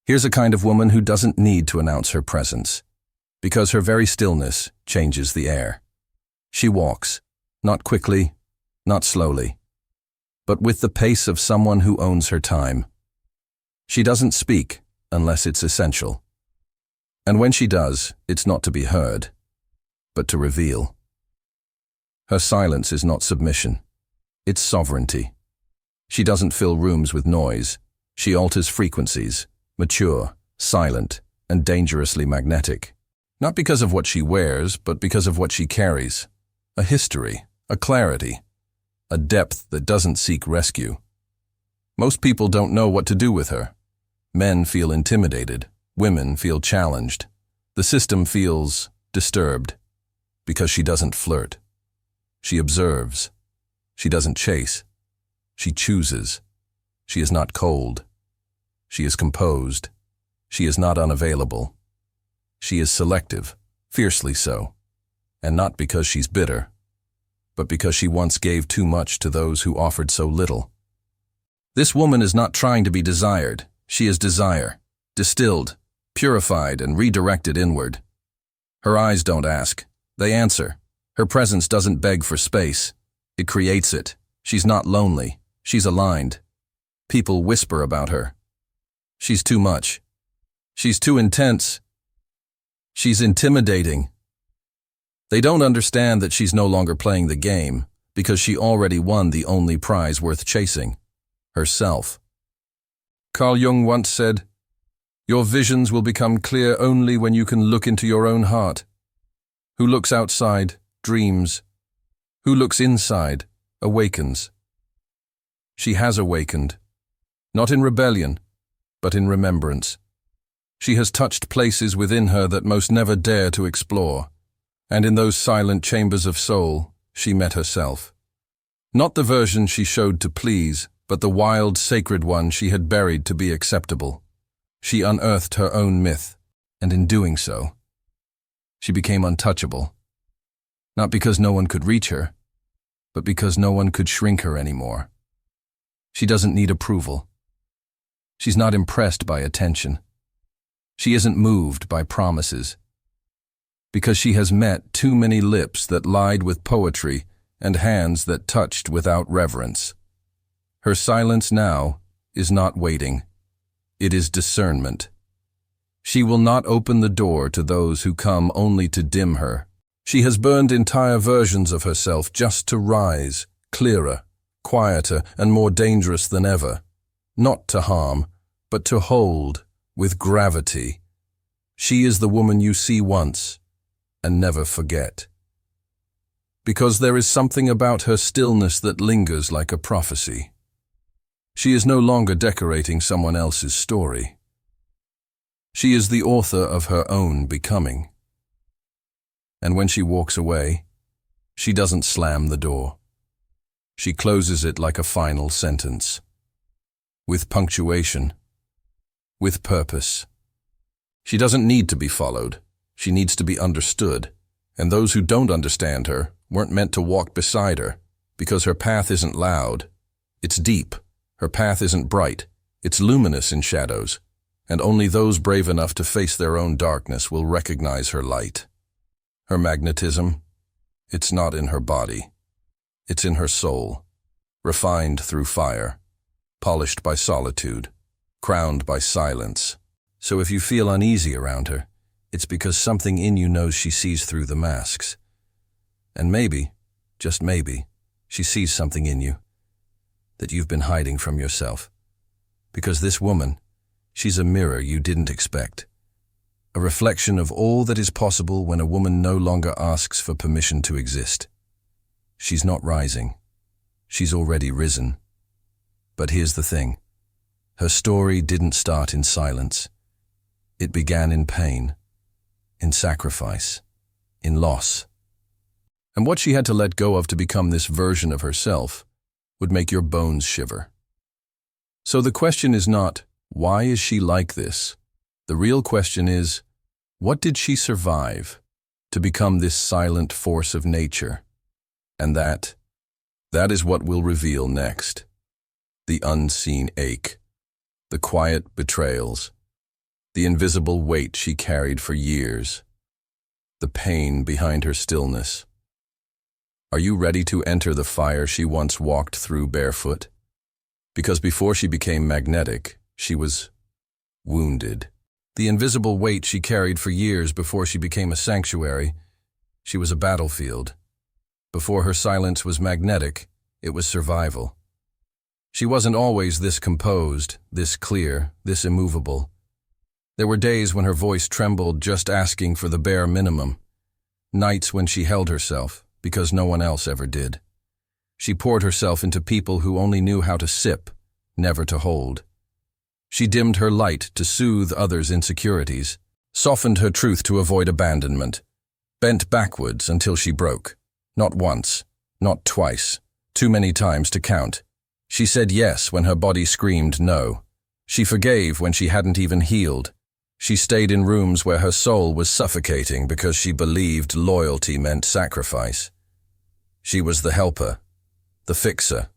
Here's a kind of woman who doesn't need to announce her presence, because her very stillness changes the air. She walks, not quickly, not slowly, but with the pace of someone who owns her time. She doesn't speak unless it's essential. And when she does, it's not to be heard, but to reveal. Her silence is not submission, it's sovereignty. She doesn't fill rooms with noise. She alters frequencies, mature, silent, and dangerously magnetic. Not because of what she wears, but because of what she carries. A history, a clarity, a depth that doesn't seek rescue. Most people don't know what to do with her. Men feel intimidated. Women feel challenged. The system feels disturbed because she doesn't flirt. She observes. She doesn't chase. She chooses. She is not cold. She is composed. She is not unavailable. She is selective, fiercely so, and not because she's bitter, but because she once gave too much to those who offered so little. This woman is not trying to be desired. She is desire, distilled, purified, and redirected inward. Her eyes don't ask. They answer. Her presence doesn't beg for space. It creates it. She's not lonely. She's aligned. People whisper about her. She's too much. She's too intense. She's intimidating. They don't understand that she's no longer playing the game because she already won the only prize worth chasing, herself. Carl Jung once said, "Your visions will become clear only when you can look into your own heart. Who looks outside, dreams. Who looks inside, awakens." She has awakened, not in rebellion, but in remembrance. She has touched places within her that most never dare to explore, and in those silent chambers of soul, she met herself. Not the version she showed to please, but the wild, sacred one she had buried to be acceptable. She unearthed her own myth, and in doing so, she became untouchable. Not because no one could reach her, but because no one could shrink her anymore. She doesn't need approval. She's not impressed by attention. She isn't moved by promises. Because she has met too many lips that lied with poetry and hands that touched without reverence. Her silence now is not waiting. It is discernment. She will not open the door to those who come only to dim her. She has burned entire versions of herself just to rise, clearer, quieter, and more dangerous than ever. Not to harm, but to hold, with gravity. She is the woman you see once and never forget. Because there is something about her stillness that lingers like a prophecy. She is no longer decorating someone else's story. She is the author of her own becoming. And when she walks away, she doesn't slam the door. She closes it like a final sentence. With punctuation. With purpose. She doesn't need to be followed. She needs to be understood. And those who don't understand her weren't meant to walk beside her, because her path isn't loud. It's deep. Her path isn't bright. It's luminous in shadows. And only those brave enough to face their own darkness will recognize her light. Her magnetism, it's not in her body. It's in her soul, refined through fire, polished by solitude, crowned by silence. So if you feel uneasy around her, it's because something in you knows she sees through the masks. And maybe, just maybe, she sees something in you that you've been hiding from yourself. Because this woman, she's a mirror you didn't expect. A reflection of all that is possible when a woman no longer asks for permission to exist. She's not rising. She's already risen. But here's the thing. Her story didn't start in silence. It began in pain, in sacrifice, in loss. And what she had to let go of to become this version of herself would make your bones shiver. So the question is not, why is she like this? The real question is, what did she survive to become this silent force of nature? And that is what we'll reveal next. The unseen ache, the quiet betrayals, the invisible weight she carried for years, the pain behind her stillness. Are you ready to enter the fire she once walked through barefoot? Because before she became magnetic, she was wounded. The invisible weight she carried for years before she became a sanctuary, she was a battlefield. Before her silence was magnetic, it was survival. She wasn't always this composed, this clear, this immovable. There were days when her voice trembled just asking for the bare minimum. Nights when she held herself, because no one else ever did. She poured herself into people who only knew how to sip, never to hold. She dimmed her light to soothe others' insecurities, softened her truth to avoid abandonment, bent backwards until she broke. Not once, not twice, too many times to count. She said yes when her body screamed no. She forgave when she hadn't even healed. She stayed in rooms where her soul was suffocating because she believed loyalty meant sacrifice. She was the helper, the fixer,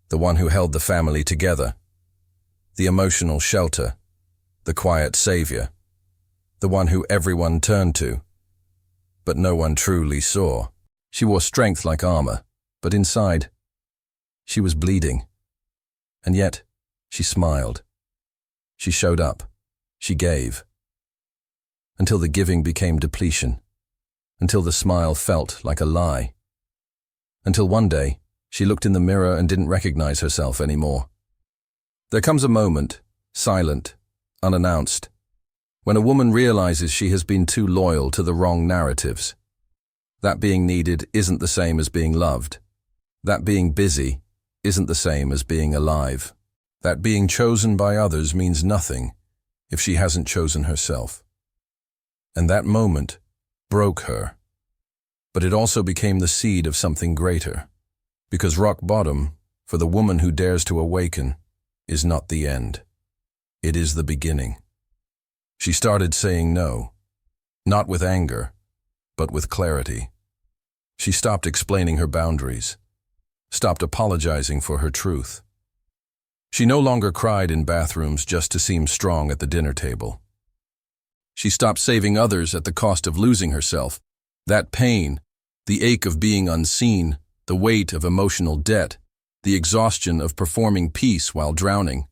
the one who held the family together, the emotional shelter, the quiet savior, the one who everyone turned to, but no one truly saw. She wore strength like armor, but inside, she was bleeding. And yet, she smiled. She showed up. She gave. Until the giving became depletion. Until the smile felt like a lie. Until one day, she looked in the mirror and didn't recognize herself anymore. There comes a moment, silent, unannounced, when a woman realizes she has been too loyal to the wrong narratives. That being needed isn't the same as being loved. That being busy isn't the same as being alive. That being chosen by others means nothing if she hasn't chosen herself. And that moment broke her. But it also became the seed of something greater. Because rock bottom, for the woman who dares to awaken, is not the end. It is the beginning. She started saying no, not with anger, but with clarity. She stopped explaining her boundaries, stopped apologizing for her truth. She no longer cried in bathrooms just to seem strong at the dinner table. She stopped saving others at the cost of losing herself. That pain, the ache of being unseen, the weight of emotional debt, the exhaustion of performing peace while drowning,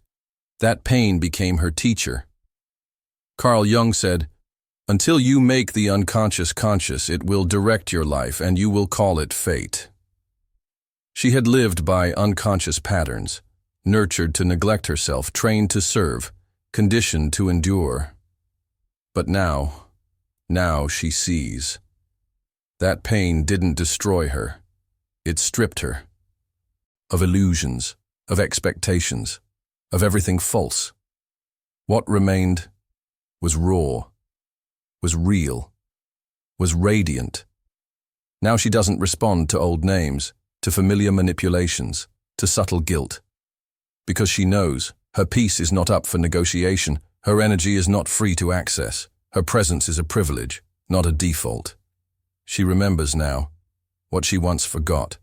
that pain became her teacher. Carl Jung said, "Until you make the unconscious conscious, it will direct your life and you will call it fate." She had lived by unconscious patterns, nurtured to neglect herself, trained to serve, conditioned to endure. But now she sees. That pain didn't destroy her. It stripped her. Of illusions, of expectations, of everything false. What remained was raw, was real, was radiant. Now she doesn't respond to old names, to familiar manipulations, to subtle guilt. Because she knows her peace is not up for negotiation, her energy is not free to access, her presence is a privilege, not a default. She remembers now what she once forgot.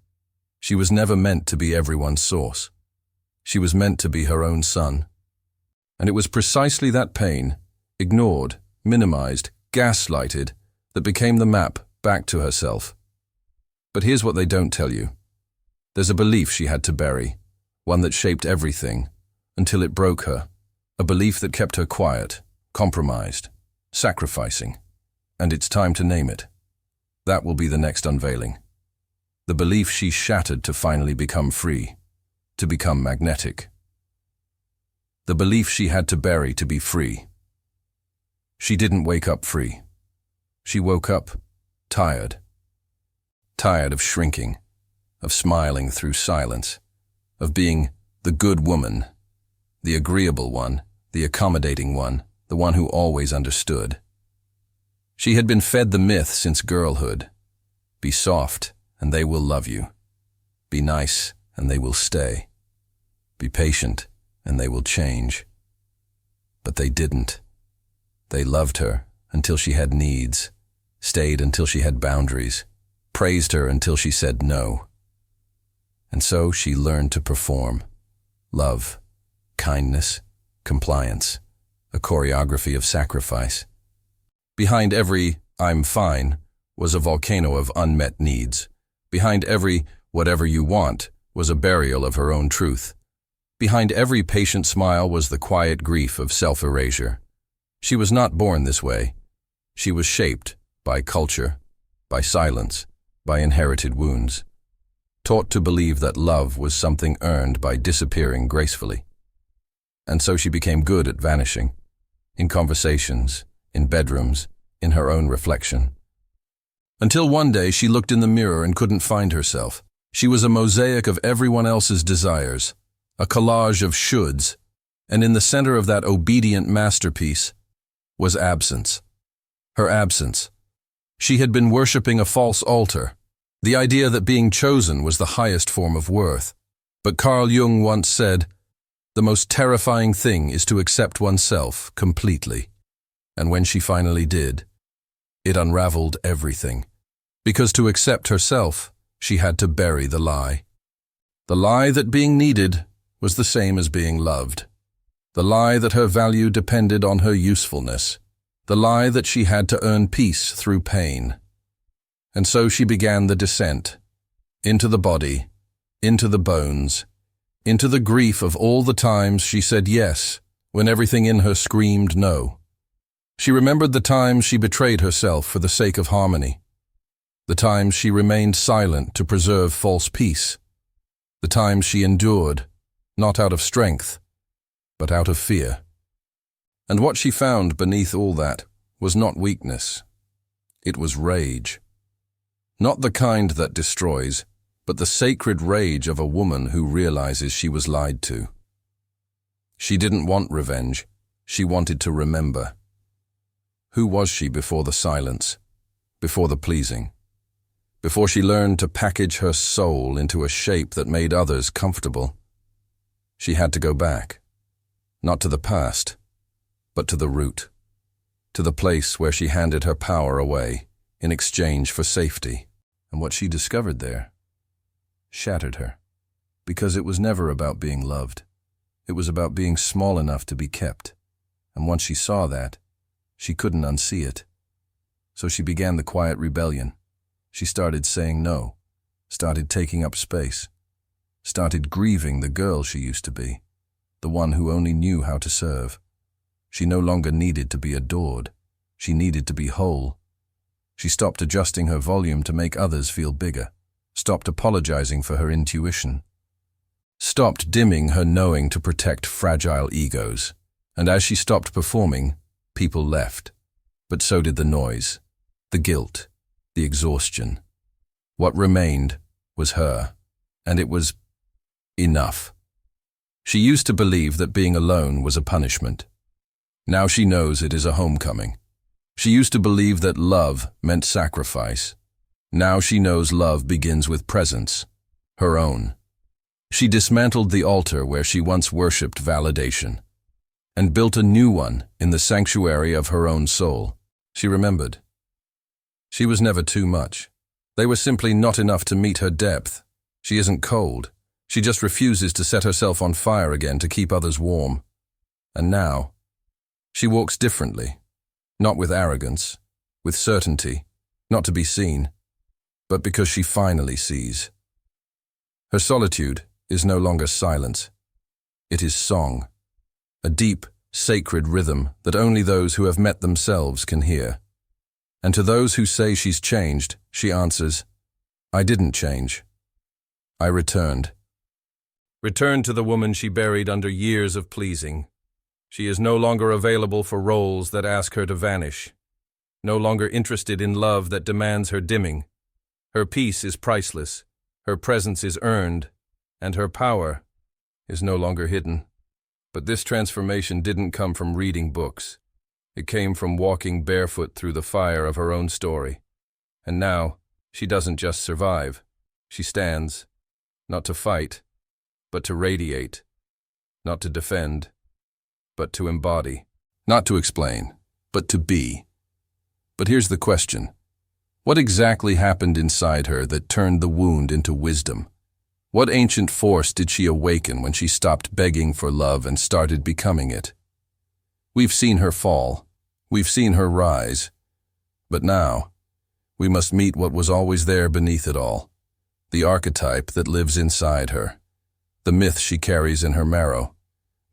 She was never meant to be everyone's source. She was meant to be her own sun. And it was precisely that pain, ignored, minimized, gaslighted, that became the map back to herself. But here's what they don't tell you. There's a belief she had to bury, one that shaped everything, until it broke her, a belief that kept her quiet, compromised, sacrificing. And it's time to name it. That will be the next unveiling. The belief she shattered to finally become free, to become magnetic. The belief she had to bury to be free. She didn't wake up free. She woke up tired. Tired of shrinking, of smiling through silence, of being the good woman, the agreeable one, the accommodating one, the one who always understood. She had been fed the myth since girlhood. Be soft, and they will love you. Be nice, and they will stay. Be patient, and they will change. But they didn't. They loved her until she had needs, stayed until she had boundaries, praised her until she said no. And so she learned to perform. Love, kindness, compliance, a choreography of sacrifice. Behind every "I'm fine" was a volcano of unmet needs. Behind every "whatever you want" was a burial of her own truth. Behind every patient smile was the quiet grief of self-erasure. She was not born this way. She was shaped by culture, by silence, by inherited wounds. Taught to believe that love was something earned by disappearing gracefully. And so she became good at vanishing, in conversations, in bedrooms, in her own reflection. Until one day she looked in the mirror and couldn't find herself. She was a mosaic of everyone else's desires, a collage of shoulds, and in the center of that obedient masterpiece was absence. Her absence. She had been worshipping a false altar, the idea that being chosen was the highest form of worth. But Carl Jung once said, "The most terrifying thing is to accept oneself completely." And when she finally did, it unraveled everything. Because to accept herself, she had to bury the lie. The lie that being needed was the same as being loved. The lie that her value depended on her usefulness. The lie that she had to earn peace through pain. And so she began the descent, into the body, into the bones, into the grief of all the times she said yes when everything in her screamed no. She remembered the times she betrayed herself for the sake of harmony, the times she remained silent to preserve false peace, the times she endured, not out of strength, but out of fear. And what she found beneath all that was not weakness. It was rage. Not the kind that destroys, but the sacred rage of a woman who realizes she was lied to. She didn't want revenge. She wanted to remember. Who was she before the silence, before the pleasing? Before she learned to package her soul into a shape that made others comfortable? She had to go back, not to the past, but to the root, to the place where she handed her power away in exchange for safety. And what she discovered there shattered her, because it was never about being loved. It was about being small enough to be kept. And once she saw that, she couldn't unsee it. So she began the quiet rebellion. She started saying no, started taking up space, started grieving the girl she used to be, the one who only knew how to serve. She no longer needed to be adored. She needed to be whole. She stopped adjusting her volume to make others feel bigger, stopped apologizing for her intuition, stopped dimming her knowing to protect fragile egos. And as she stopped performing, people left. But so did the noise, the guilt, the exhaustion. What remained was her, and it was enough. She used to believe that being alone was a punishment. Now she knows it is a homecoming. She used to believe that love meant sacrifice. Now she knows love begins with presence, her own. She dismantled the altar where she once worshipped validation, and built a new one in the sanctuary of her own soul. She remembered. She was never too much. They were simply not enough to meet her depth. She isn't cold. She just refuses to set herself on fire again to keep others warm. And now, she walks differently. Not with arrogance, with certainty, not to be seen, but because she finally sees. Her solitude is no longer silence. It is song, a deep, sacred rhythm that only those who have met themselves can hear. And to those who say she's changed, she answers, "I didn't change. I returned." Returned to the woman she buried under years of pleasing. She is no longer available for roles that ask her to vanish, no longer interested in love that demands her dimming. Her peace is priceless, her presence is earned, and her power is no longer hidden. But this transformation didn't come from reading books. It came from walking barefoot through the fire of her own story. And now, she doesn't just survive. She stands, not to fight, but to radiate, not to defend, but to embody, not to explain, but to be. But here's the question. What exactly happened inside her that turned the wound into wisdom? What ancient force did she awaken when she stopped begging for love and started becoming it? We've seen her fall. We've seen her rise. But now, we must meet what was always there beneath it all. The archetype that lives inside her. The myth she carries in her marrow.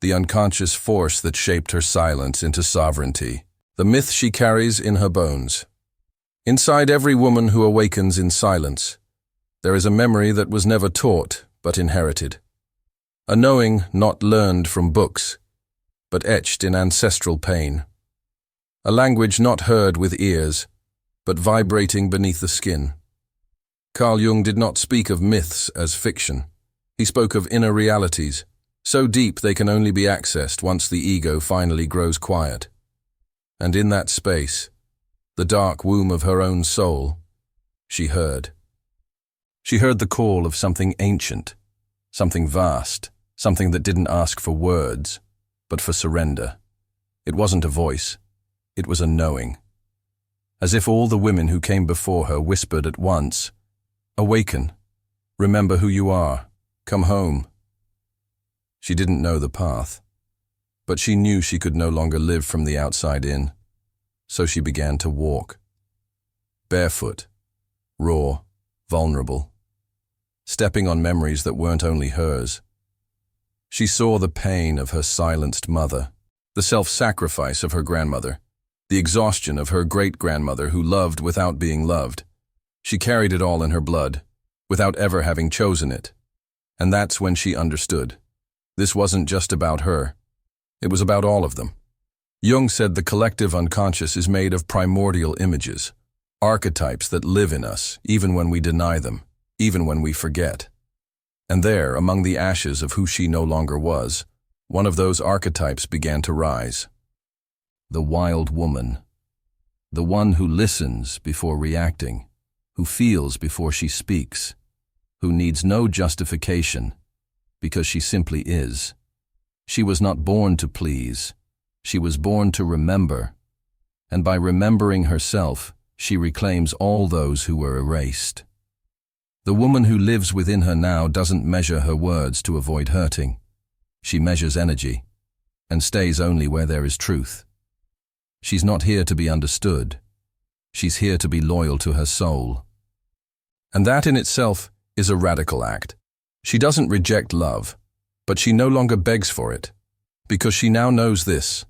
The unconscious force that shaped her silence into sovereignty. The myth she carries in her bones. Inside every woman who awakens in silence, there is a memory that was never taught but inherited. A knowing not learned from books, but etched in ancestral pain. A language not heard with ears, but vibrating beneath the skin. Carl Jung did not speak of myths as fiction. He spoke of inner realities, so deep they can only be accessed once the ego finally grows quiet. And in that space, the dark womb of her own soul, she heard. She heard the call of something ancient, something vast, something that didn't ask for words, but for surrender. It wasn't a voice, it was a knowing. As if all the women who came before her whispered at once, "Awaken, remember who you are, come home." She didn't know the path, but she knew she could no longer live from the outside in, so she began to walk. Barefoot, raw, vulnerable, stepping on memories that weren't only hers. She saw the pain of her silenced mother, the self-sacrifice of her grandmother, the exhaustion of her great-grandmother who loved without being loved. She carried it all in her blood, without ever having chosen it. And that's when she understood. This wasn't just about her. It was about all of them. Jung said the collective unconscious is made of primordial images, archetypes that live in us, even when we deny them, even when we forget. And there, among the ashes of who she no longer was, one of those archetypes began to rise. The wild woman. The one who listens before reacting, who feels before she speaks, who needs no justification, because she simply is. She was not born to please. She was born to remember. And by remembering herself, she reclaims all those who were erased. The woman who lives within her now doesn't measure her words to avoid hurting. She measures energy, and stays only where there is truth. She's not here to be understood. She's here to be loyal to her soul. And that in itself is a radical act. She doesn't reject love, but she no longer begs for it, because she now knows this.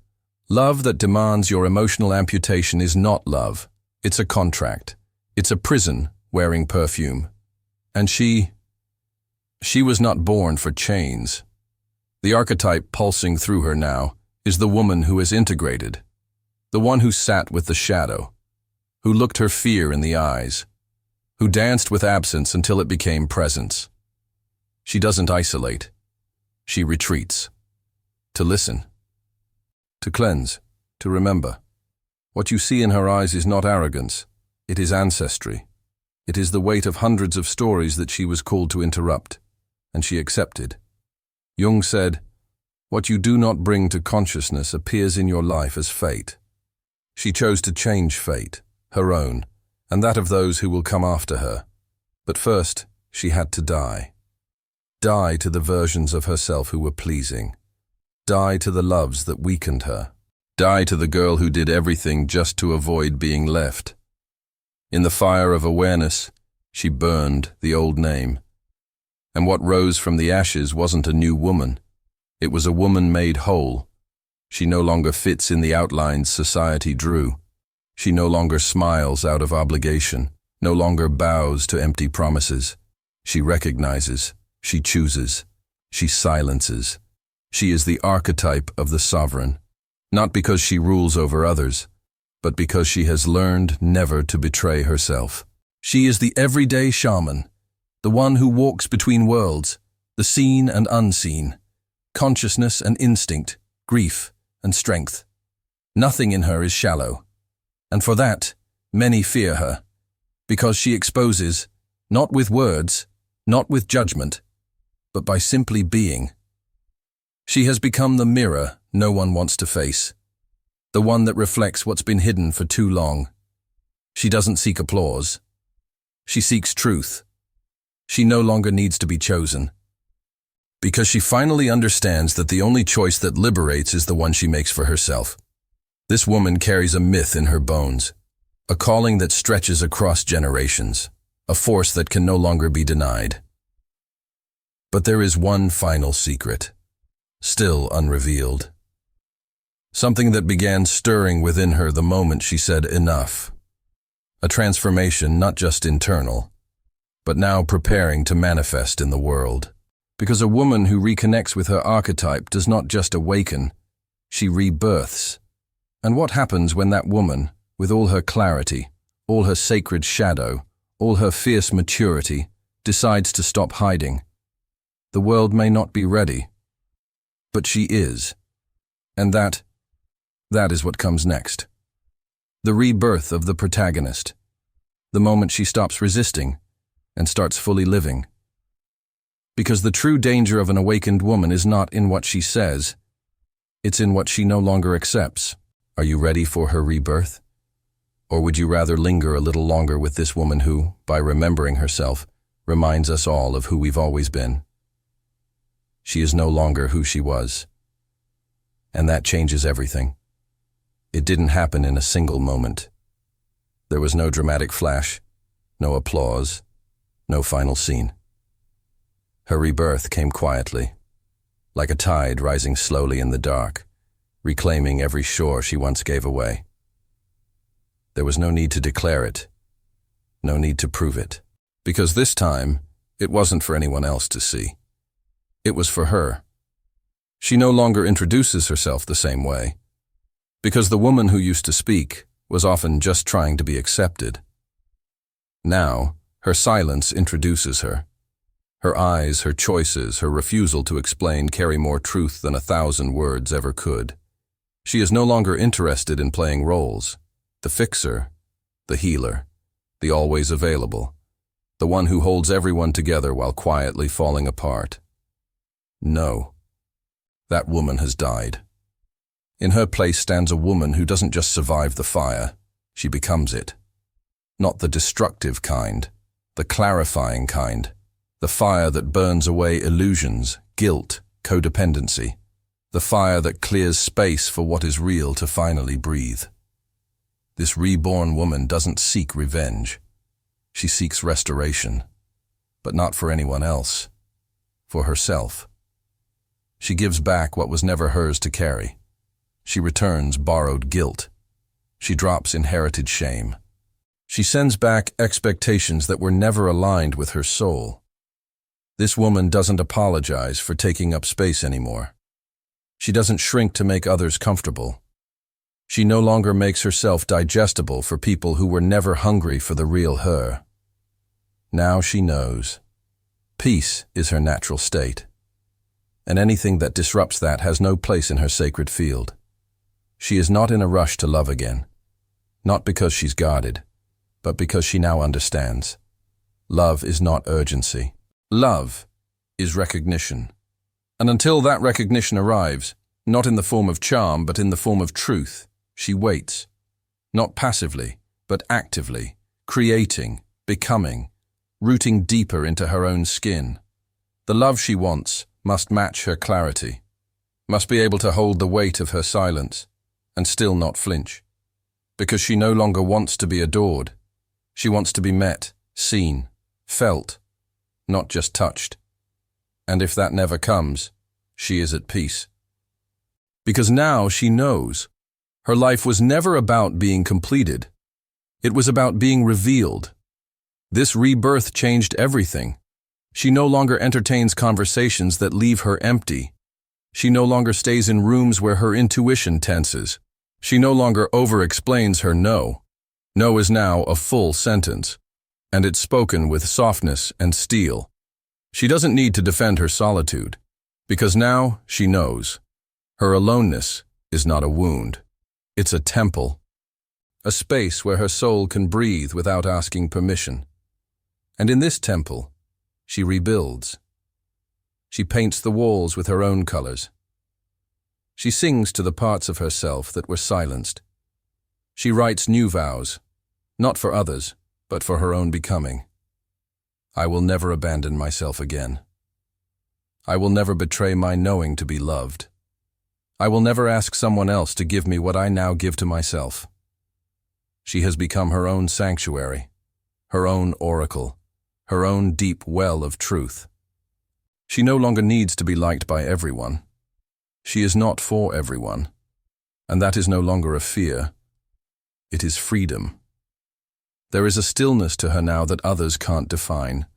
Love that demands your emotional amputation is not love. It's a contract. It's a prison wearing perfume. And she was not born for chains. The archetype pulsing through her now is the woman who is integrated, the one who sat with the shadow, who looked her fear in the eyes, who danced with absence until it became presence. She doesn't isolate. She retreats. To listen. To cleanse. To remember. What you see in her eyes is not arrogance. It is ancestry. It is the weight of hundreds of stories that she was called to interrupt, and she accepted. Jung said, "What you do not bring to consciousness appears in your life as fate." She chose to change fate, her own, and that of those who will come after her. But first, she had to die. Die to the versions of herself who were pleasing. Die to the loves that weakened her. Die to the girl who did everything just to avoid being left. In the fire of awareness, she burned the old name. And what rose from the ashes wasn't a new woman. It was a woman made whole. She no longer fits in the outlines society drew. She no longer smiles out of obligation, no longer bows to empty promises. She recognizes, she chooses, she silences. She is the archetype of the sovereign, not because she rules over others, but because she has learned never to betray herself. She is the everyday shaman, the one who walks between worlds, the seen and unseen, consciousness and instinct, grief and strength. Nothing in her is shallow, and for that, many fear her, because she exposes, not with words, not with judgment, but by simply being. She has become the mirror no one wants to face, the one that reflects what's been hidden for too long. She doesn't seek applause. She seeks truth. She no longer needs to be chosen, because she finally understands that the only choice that liberates is the one she makes for herself. This woman carries a myth in her bones, a calling that stretches across generations, a force that can no longer be denied. But there is one final secret, still unrevealed. Something that began stirring within her the moment she said enough. A transformation not just internal, but now preparing to manifest in the world. Because a woman who reconnects with her archetype does not just awaken, she rebirths. And what happens when that woman, with all her clarity, all her sacred shadow, all her fierce maturity, decides to stop hiding? The world may not be ready, but she is. And that is what comes next. The rebirth of the protagonist. The moment she stops resisting and starts fully living. Because the true danger of an awakened woman is not in what she says, it's in what she no longer accepts. Are you ready for her rebirth? Or would you rather linger a little longer with this woman who, by remembering herself, reminds us all of who we've always been? She is no longer who she was. And that changes everything. It didn't happen in a single moment. There was no dramatic flash, no applause, no final scene. Her rebirth came quietly, like a tide rising slowly in the dark, reclaiming every shore she once gave away. There was no need to declare it, no need to prove it, because this time it wasn't for anyone else to see. It was for her. She no longer introduces herself the same way, because the woman who used to speak was often just trying to be accepted. Now, her silence introduces her. Her eyes, her choices, her refusal to explain carry more truth than 1,000 words ever could. She is no longer interested in playing roles. The fixer, the healer, the always available, the one who holds everyone together while quietly falling apart. No, that woman has died. In her place stands a woman who doesn't just survive the fire, she becomes it. Not the destructive kind, the clarifying kind, the fire that burns away illusions, guilt, codependency, the fire that clears space for what is real to finally breathe. This reborn woman doesn't seek revenge. She seeks restoration, but not for anyone else, for herself. She gives back what was never hers to carry. She returns borrowed guilt. She drops inherited shame. She sends back expectations that were never aligned with her soul. This woman doesn't apologize for taking up space anymore. She doesn't shrink to make others comfortable. She no longer makes herself digestible for people who were never hungry for the real her. Now she knows. Peace is her natural state. And anything that disrupts that has no place in her sacred field. She is not in a rush to love again. Not because she's guarded, but because she now understands. Love is not urgency. Love is recognition. And until that recognition arrives, not in the form of charm, but in the form of truth, she waits. Not passively, but actively, creating, becoming, rooting deeper into her own skin. The love she wants must match her clarity, must be able to hold the weight of her silence, and still not flinch. Because she no longer wants to be adored. She wants to be met, seen, felt, not just touched. And if that never comes, she is at peace. Because now she knows. Her life was never about being completed. It was about being revealed. This rebirth changed everything. She no longer entertains conversations that leave her empty. She no longer stays in rooms where her intuition tenses. She no longer over-explains her no. No is now a full sentence, and it's spoken with softness and steel. She doesn't need to defend her solitude, because now she knows. Her aloneness is not a wound. It's a temple, a space where her soul can breathe without asking permission. And in this temple, she rebuilds. She paints the walls with her own colors. She sings to the parts of herself that were silenced. She writes new vows, not for others, but for her own becoming. I will never abandon myself again. I will never betray my knowing to be loved. I will never ask someone else to give me what I now give to myself. She has become her own sanctuary, her own oracle, her own deep well of truth. She no longer needs to be liked by everyone. She is not for everyone, and that is no longer a fear. It is freedom. There is a stillness to her now that others can't define,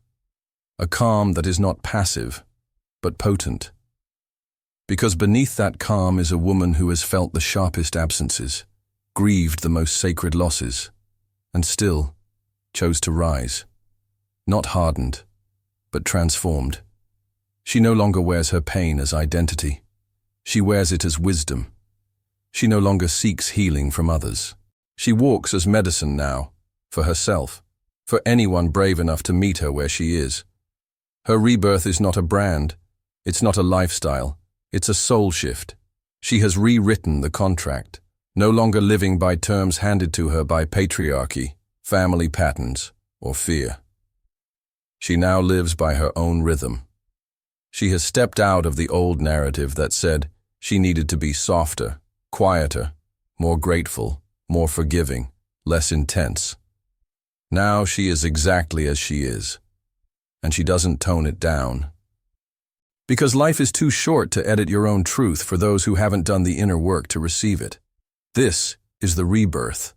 a calm that is not passive, but potent. Because beneath that calm is a woman who has felt the sharpest absences, grieved the most sacred losses, and still chose to rise. Not hardened, but transformed. She no longer wears her pain as identity. She wears it as wisdom. She no longer seeks healing from others. She walks as medicine now, for herself, for anyone brave enough to meet her where she is. Her rebirth is not a brand, it's not a lifestyle, it's a soul shift. She has rewritten the contract, no longer living by terms handed to her by patriarchy, family patterns, or fear. She now lives by her own rhythm. She has stepped out of the old narrative that said she needed to be softer, quieter, more grateful, more forgiving, less intense. Now she is exactly as she is, and she doesn't tone it down. Because life is too short to edit your own truth for those who haven't done the inner work to receive it. This is the rebirth.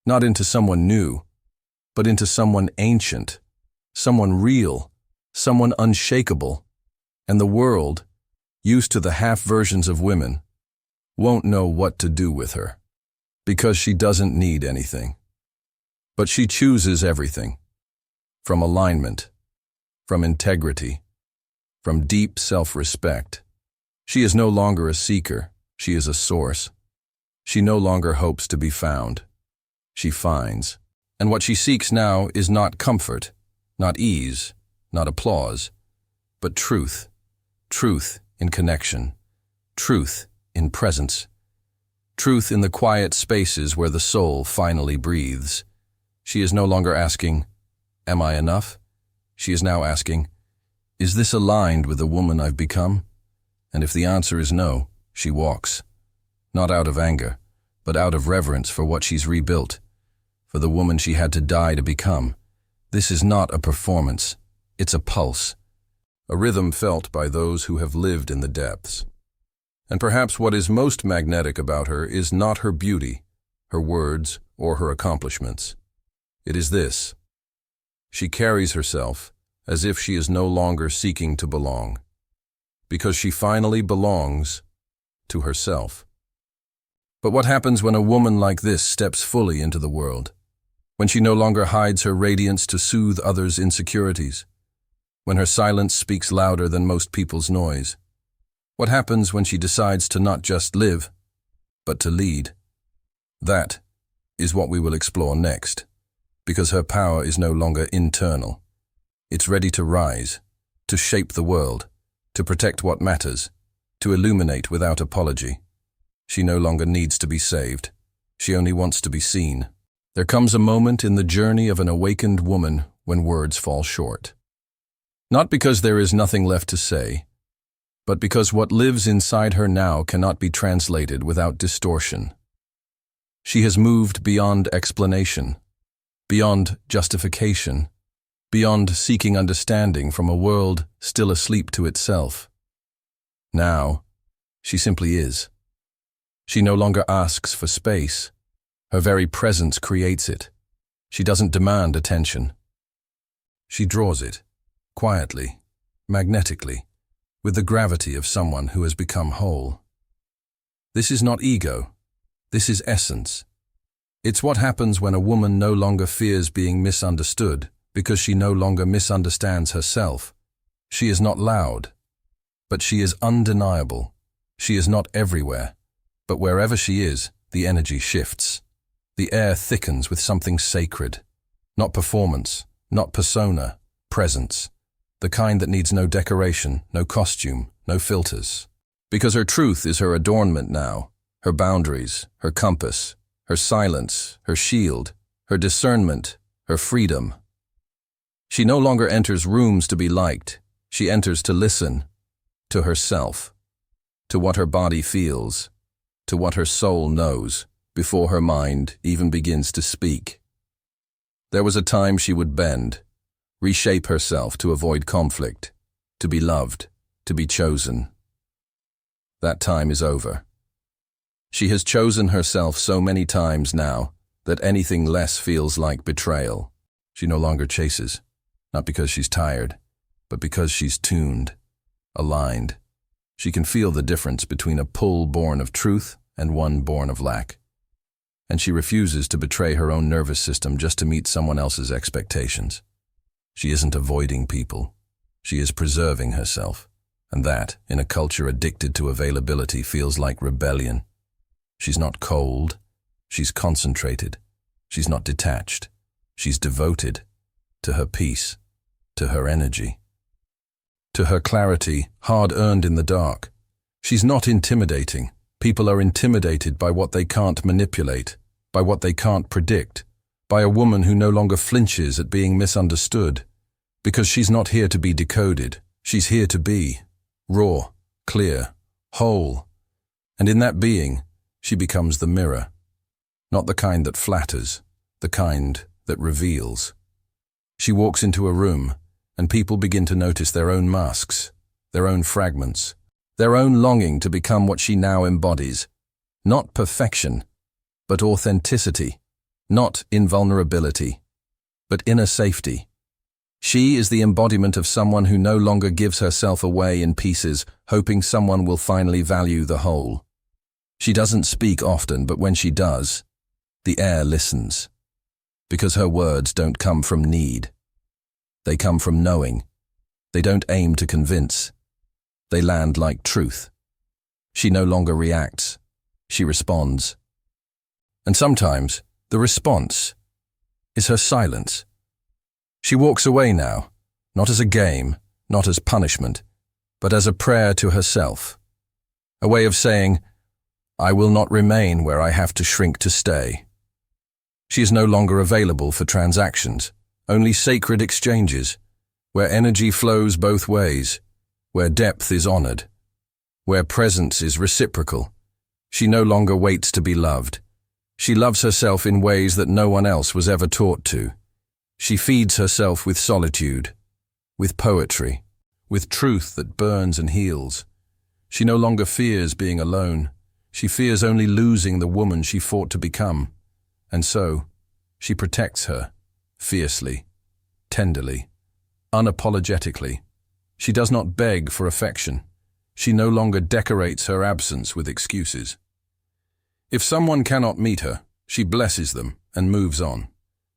Not into someone new, but into someone ancient, someone real, someone unshakable. And the world, used to the half versions of women, won't know what to do with her, because she doesn't need anything. But she chooses everything, from alignment, from integrity, from deep self-respect. She is no longer a seeker, she is a source. She no longer hopes to be found, she finds. And what she seeks now is not comfort, not ease, not applause, but truth. Truth in connection, truth in presence, truth in the quiet spaces where the soul finally breathes. She is no longer asking, "Am I enough?" She is now asking, "Is this aligned with the woman I've become?" And if the answer is no, she walks, not out of anger, but out of reverence for what she's rebuilt, for the woman she had to die to become. This is not a performance, it's a pulse. A rhythm felt by those who have lived in the depths. And perhaps what is most magnetic about her is not her beauty, her words, or her accomplishments. It is this. She carries herself as if she is no longer seeking to belong, because she finally belongs to herself. But what happens when a woman like this steps fully into the world? When she no longer hides her radiance to soothe others' insecurities? When her silence speaks louder than most people's noise? What happens when she decides to not just live, but to lead? That is what we will explore next, because her power is no longer internal. It's ready to rise, to shape the world, to protect what matters, to illuminate without apology. She no longer needs to be saved. She only wants to be seen. There comes a moment in the journey of an awakened woman when words fall short. Not because there is nothing left to say, but because what lives inside her now cannot be translated without distortion. She has moved beyond explanation, beyond justification, beyond seeking understanding from a world still asleep to itself. Now, she simply is. She no longer asks for space. Her very presence creates it. She doesn't demand attention. She draws it. Quietly, magnetically, with the gravity of someone who has become whole. This is not ego. This is essence. It's what happens when a woman no longer fears being misunderstood because she no longer misunderstands herself. She is not loud, but she is undeniable. She is not everywhere, but wherever she is, the energy shifts. The air thickens with something sacred. Not performance, not persona, presence. The kind that needs no decoration, no costume, no filters. Because her truth is her adornment now, her boundaries, her compass, her silence, her shield, her discernment, her freedom. She no longer enters rooms to be liked. She enters to listen, to herself. to what her body feels, to what her soul knows, before her mind even begins to speak. There was a time she would bend, reshape herself to avoid conflict, to be loved, to be chosen. That time is over. She has chosen herself so many times now that anything less feels like betrayal. She no longer chases, not because she's tired, but because she's tuned, aligned. She can feel the difference between a pull born of truth and one born of lack. And she refuses to betray her own nervous system just to meet someone else's expectations. She isn't avoiding people. She is preserving herself. And that, in a culture addicted to availability, feels like rebellion. She's not cold. She's concentrated. She's not detached. She's devoted to her peace, to her energy, to her clarity, hard-earned in the dark. She's not intimidating. People are intimidated by what they can't manipulate, by what they can't predict, by a woman who no longer flinches at being misunderstood, because she's not here to be decoded. She's here to be raw, clear, whole. And in that being, she becomes the mirror, not the kind that flatters, the kind that reveals. She walks into a room, and people begin to notice their own masks, their own fragments, their own longing to become what she now embodies. Not perfection, but authenticity. Not invulnerability, but inner safety. She is the embodiment of someone who no longer gives herself away in pieces, hoping someone will finally value the whole. She doesn't speak often, but when she does, the air listens. Because her words don't come from need. They come from knowing. They don't aim to convince. They land like truth. She no longer reacts. She responds. And sometimes, the response is her silence. She walks away now, not as a game, not as punishment, but as a prayer to herself. A way of saying, I will not remain where I have to shrink to stay. She is no longer available for transactions, only sacred exchanges, where energy flows both ways, where depth is honored, where presence is reciprocal. She no longer waits to be loved. She loves herself in ways that no one else was ever taught to. She feeds herself with solitude, with poetry, with truth that burns and heals. She no longer fears being alone. She fears only losing the woman she fought to become. And so, she protects her, fiercely, tenderly, unapologetically. She does not beg for affection. She no longer decorates her absence with excuses. If someone cannot meet her, she blesses them and moves on,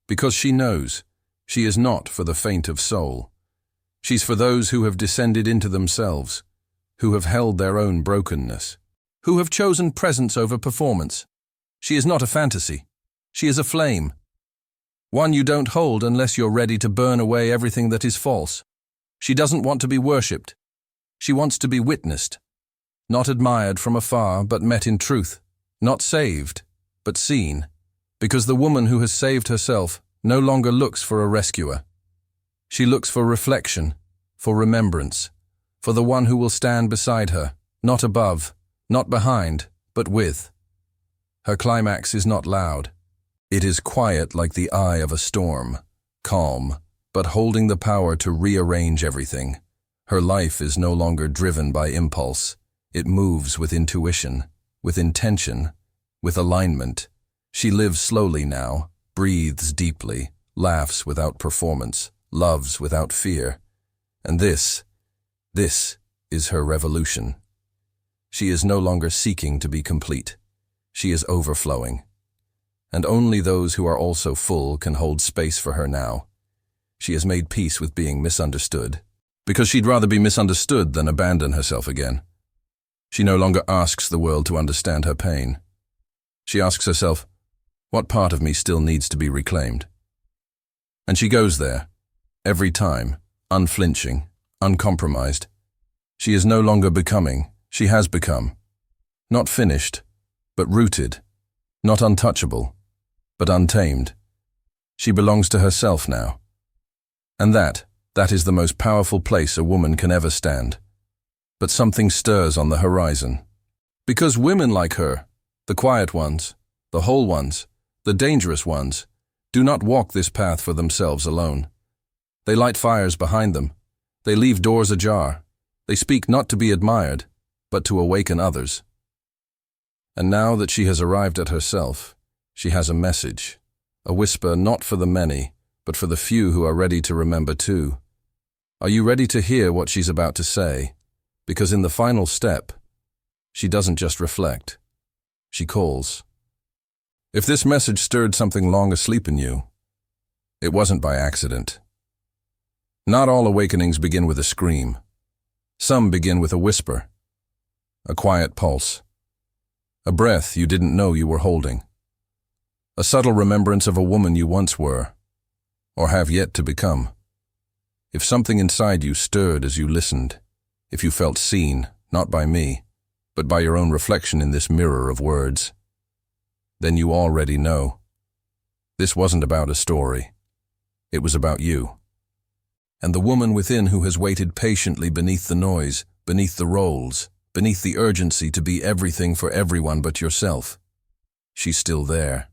because she knows she is not for the faint of soul. She's for those who have descended into themselves, who have held their own brokenness, who have chosen presence over performance. She is not a fantasy. She is a flame. One you don't hold unless you're ready to burn away everything that is false. She doesn't want to be worshipped. She wants to be witnessed, not admired from afar, but met in truth. Not saved, but seen, because the woman who has saved herself no longer looks for a rescuer. She looks for reflection, for remembrance, for the one who will stand beside her, not above, not behind, but with. Her climax is not loud. It is quiet like the eye of a storm, calm, but holding the power to rearrange everything. Her life is no longer driven by impulse. It moves with intuition, with intention, with alignment. She lives slowly now, breathes deeply, laughs without performance, loves without fear. And this is her revolution. She is no longer seeking to be complete. She is overflowing. And only those who are also full can hold space for her now. She has made peace with being misunderstood, because she'd rather be misunderstood than abandon herself again. She no longer asks the world to understand her pain. She asks herself, what part of me still needs to be reclaimed? And she goes there, every time, unflinching, uncompromised. She is no longer becoming, she has become. Not finished, but rooted. Not untouchable, but untamed. She belongs to herself now. And that is the most powerful place a woman can ever stand. but something stirs on the horizon. Because women like her, the quiet ones, the whole ones, the dangerous ones, do not walk this path for themselves alone. They light fires behind them. They leave doors ajar. They speak not to be admired, but to awaken others. And now that she has arrived at herself, she has a message, a whisper not for the many, but for the few who are ready to remember too. Are you ready to hear what she's about to say? Because in the final step, she doesn't just reflect, she calls. If this message stirred something long asleep in you, it wasn't by accident. Not all awakenings begin with a scream. Some begin with a whisper, a quiet pulse, a breath you didn't know you were holding, a subtle remembrance of a woman you once were, or have yet to become. If something inside you stirred as you listened, if you felt seen, not by me, but by your own reflection in this mirror of words, then you already know. This wasn't about a story. It was about you. And the woman within who has waited patiently beneath the noise, beneath the roles, beneath the urgency to be everything for everyone but yourself. She's still there,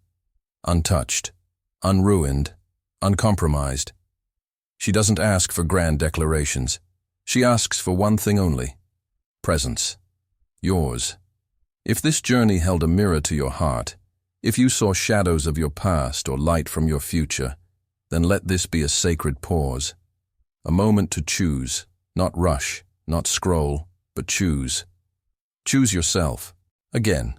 untouched, unruined, uncompromised. She doesn't ask for grand declarations. She asks for one thing only: presence. Yours. If this journey held a mirror to your heart, if you saw shadows of your past or light from your future, then let this be a sacred pause. A moment to choose, not rush, not scroll, but choose. Choose yourself. Again.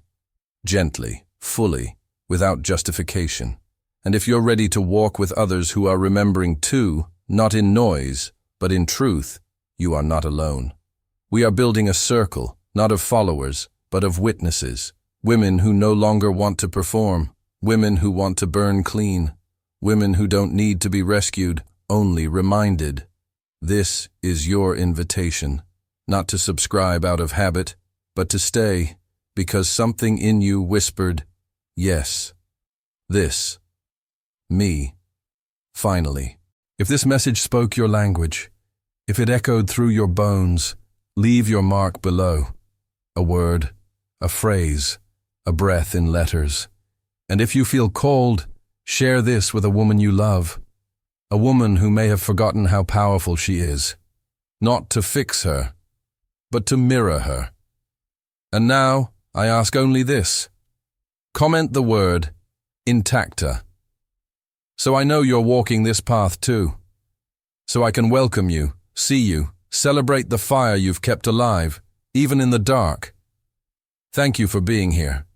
Gently, fully, without justification. And if you're ready to walk with others who are remembering too, not in noise, but in truth, you are not alone. We are building a circle, not of followers, but of witnesses. Women who no longer want to perform. Women who want to burn clean. Women who don't need to be rescued, only reminded. This is your invitation, not to subscribe out of habit, but to stay, because something in you whispered, yes, this, me, finally. If this message spoke your language, if it echoed through your bones, leave your mark below. A word, a phrase, a breath in letters. And if you feel called, share this with a woman you love. A woman who may have forgotten how powerful she is. Not to fix her, but to mirror her. And now, I ask only this. Comment the word, intacta. So I know you're walking this path too. So I can welcome you, see you, celebrate the fire you've kept alive, even in the dark. Thank you for being here.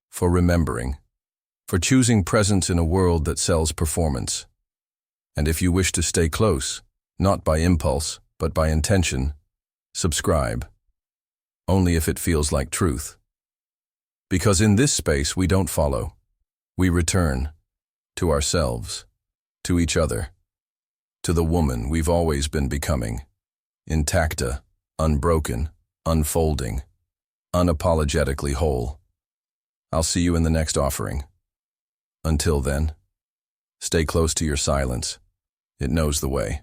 For remembering, for choosing presence in a world that sells performance. And if you wish to stay close, not by impulse, but by intention, subscribe. Only if it feels like truth. Because in this space we don't follow. We return to ourselves, to each other, to the woman we've always been becoming. Intacta, unbroken, unfolding, unapologetically whole. I'll see you in the next offering. Until then, stay close to your silence. It knows the way.